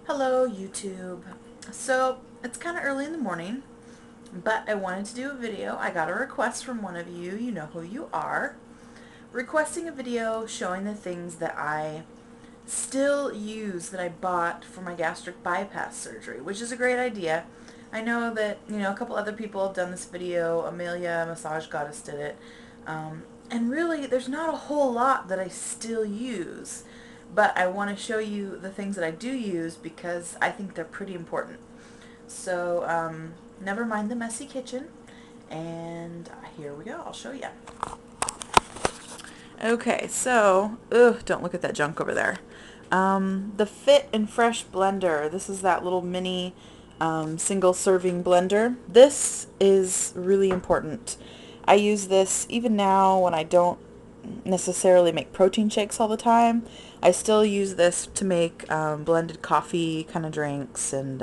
Hello YouTube. So it's kind of early in the morning, but I wanted to do a video. I got a request from one of you, you know who you are, requesting a video showing the things that I still use that I bought for my gastric bypass surgery, which is a great idea. I know that, a couple other people have done this video. Amelia, Massage Goddess, did it. And really, there's not a whole lot that I still use, but I want to show you the things that I do use because I think they're pretty important. So, never mind the messy kitchen, and here we go. I'll show you. Okay, so, don't look at that junk over there. The Fit and Fresh blender. This is that little mini single serving blender. This is really important. I use this even now when I don't necessarily make protein shakes all the time. I still use this to make blended coffee kind of drinks and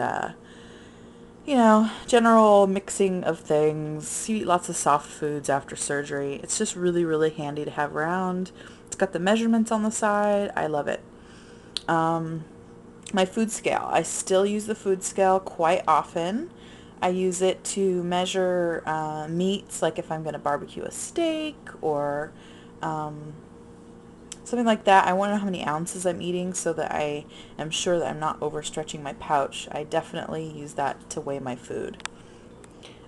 general mixing of things. You eat lots of soft foods after surgery. It's just really, really handy to have around. It's got the measurements on the side. I love it. My food scale. I still use the food scale quite often. I use it to measure meats, like if I'm going to barbecue a steak or something like that. I want to know how many ounces I'm eating so that I am sure that I'm not overstretching my pouch. I definitely use that to weigh my food.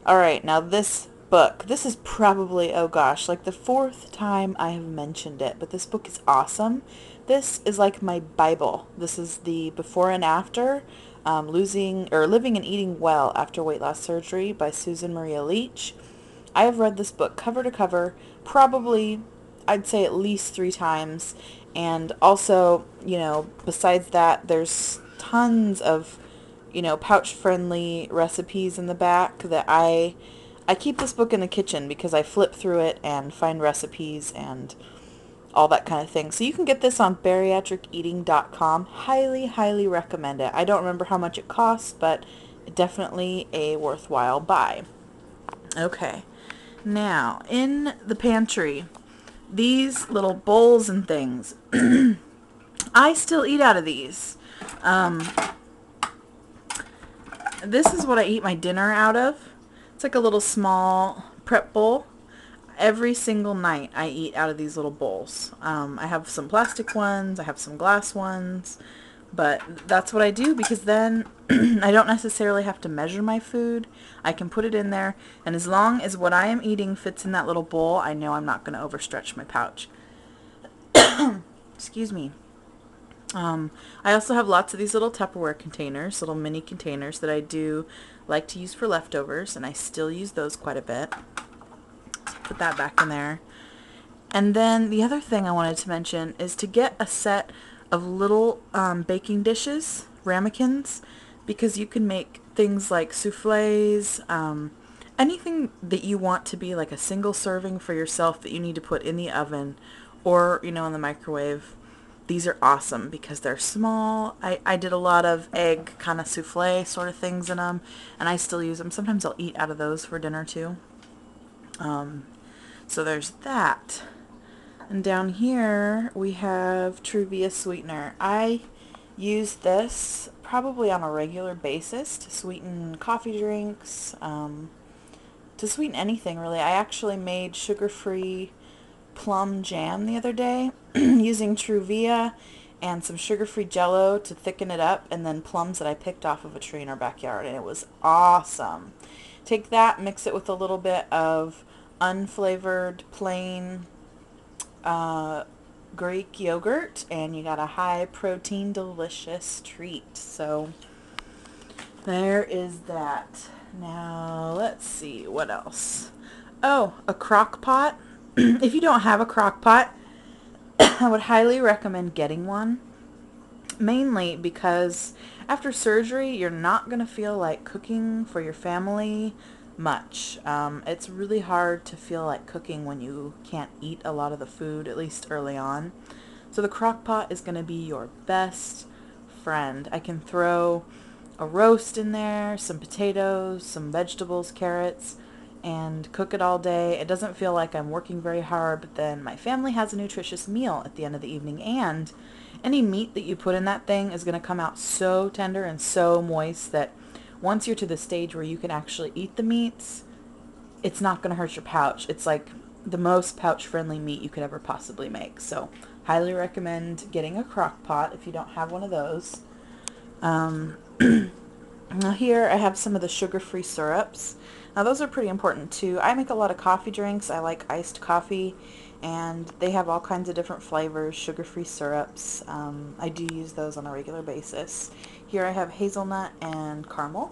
Alright, now this book. This is probably, oh gosh, like the fourth time I have mentioned it, but this book is awesome. This is like my Bible. This is the before and after losing or living and eating well after weight loss surgery by Susan Maria Leach. I have read this book cover to cover probably, I'd say, at least 3 times. And also, besides that, there's tons of, pouch-friendly recipes in the back that I keep this book in the kitchen because I flip through it and find recipes and all that kind of thing. So you can get this on bariatriceating.com. Highly, highly recommend it. I don't remember how much it costs, but definitely a worthwhile buy. Okay, now in the pantry, these little bowls and things, I still eat out of these. This is what I eat my dinner out of. It's like a little small prep bowl. Every single night I eat out of these little bowls. I have some plastic ones, I have some glass ones, but that's what I do because then I don't necessarily have to measure my food. I can put it in there, and as long as what I am eating fits in that little bowl, I know I'm not going to overstretch my pouch. Excuse me. I also have lots of these little Tupperware containers, little mini containers that I do like to use for leftovers, and I still use those quite a bit. Put that back in there. And then the other thing I wanted to mention is to get a set of little baking dishes, ramekins, because you can make things like souffles, anything that you want to be like a single serving for yourself that you need to put in the oven or, in the microwave. These are awesome because they're small. I did a lot of egg kind of souffle sort of things in them, and I still use them. Sometimes I'll eat out of those for dinner too. So there's that. And down here we have Truvia sweetener. I use this probably on a regular basis to sweeten coffee drinks, to sweeten anything really. I actually made sugar-free plum jam the other day using Truvia and some sugar-free Jello to thicken it up, and then plums that I picked off of a tree in our backyard, and it was awesome. Take that, mix it with a little bit of unflavored plain Greek yogurt, and you got a high protein delicious treat. So there is that. Now let's see what else. Oh, a crock pot. If you don't have a crock pot, I would highly recommend getting one, mainly because after surgery you're not going to feel like cooking for your family much. It's really hard to feel like cooking when you can't eat a lot of the food, at least early on. So the crock pot is going to be your best friend. I can throw a roast in there, some potatoes, some vegetables, carrots, and cook it all day. It doesn't feel like I'm working very hard, but then my family has a nutritious meal at the end of the evening, and Any meat that you put in that thing is going to come out so tender and so moist that once you're to the stage where you can actually eat the meats, it's not going to hurt your pouch. It's like the most pouch-friendly meat you could ever possibly make. So highly recommend getting a crock pot if you don't have one of those. Now here I have some of the sugar-free syrups. Now those are pretty important too. I make a lot of coffee drinks. I like iced coffee, and they have all kinds of different flavors, sugar-free syrups. I do use those on a regular basis. Here I have hazelnut and caramel.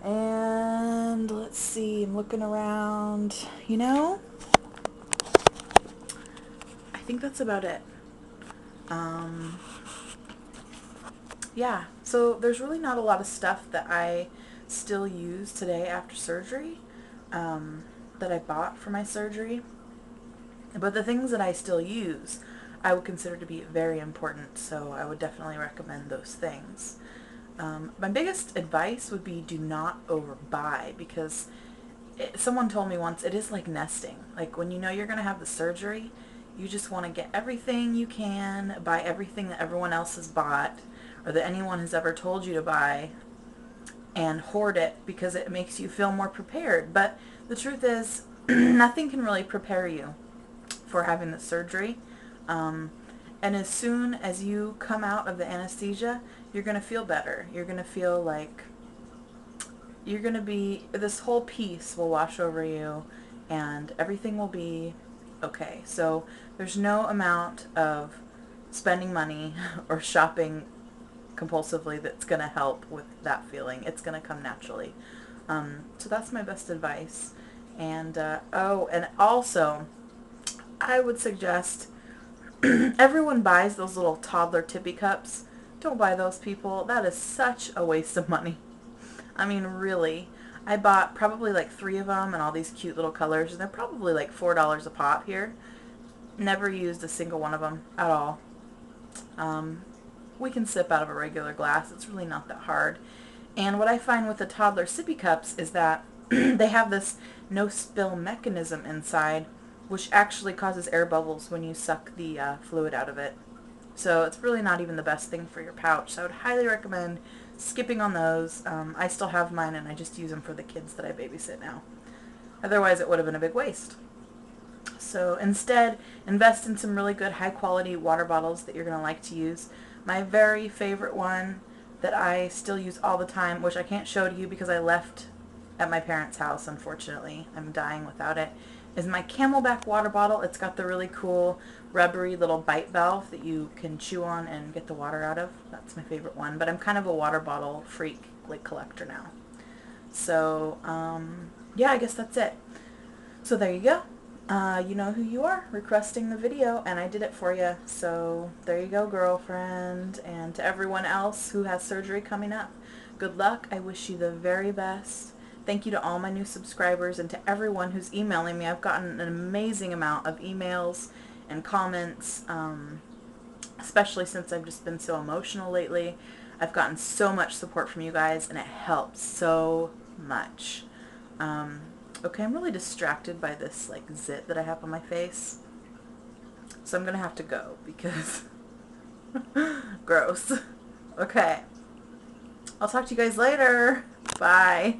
And let's see, I'm looking around. You know, I think that's about it. Yeah, so there's really not a lot of stuff that I still use today after surgery, that I bought for my surgery. But the things that I still use, I would consider to be very important, so I would definitely recommend those things. My biggest advice would be do not overbuy, because someone told me once it is like nesting. Like when you know you're going to have the surgery, you just want to get everything you can, buy everything that everyone else has bought or that anyone has ever told you to buy, and hoard it because it makes you feel more prepared. But the truth is, nothing can really prepare you for having the surgery. And as soon as you come out of the anesthesia, you're going to feel better. You're going to feel like you're going to be, this whole peace will wash over you and everything will be okay. So there's no amount of spending money or shopping compulsively that's going to help with that feeling. It's going to come naturally. So that's my best advice. And and also I would suggest everyone buys those little toddler tippy cups. Don't buy those, people. That is such a waste of money. I mean, really. I bought probably like 3 of them in all these cute little colors, and they're probably like $4 a pop here. Never used a single one of them at all. We can sip out of a regular glass. It's really not that hard. And what I find with the toddler sippy cups is that they have this no spill mechanism inside, which actually causes air bubbles when you suck the fluid out of it. So it's really not even the best thing for your pouch. So I would highly recommend skipping on those. I still have mine, and I just use them for the kids that I babysit now. Otherwise it would have been a big waste. So instead, invest in some really good high quality water bottles that you're going to like to use. My very favorite one that I still use all the time, which I can't show to you because I left at my parents' house, unfortunately. I'm dying without it, is my Camelback water bottle. It's got the really cool rubbery little bite valve that you can chew on and get the water out of. That's my favorite one, but I'm kind of a water bottle freak, like collector now. So, yeah, I guess that's it. So there you go. You know who you are, requesting the video, and I did it for you. So there you go, girlfriend. And to everyone else who has surgery coming up, good luck. I wish you the very best. Thank you to all my new subscribers and to everyone who's emailing me. I've gotten an amazing amount of emails and comments, especially since I've just been so emotional lately. I've gotten so much support from you guys, and it helps so much. Okay, I'm really distracted by this like zit that I have on my face, so I'm gonna have to go because gross. Okay, I'll talk to you guys later. Bye.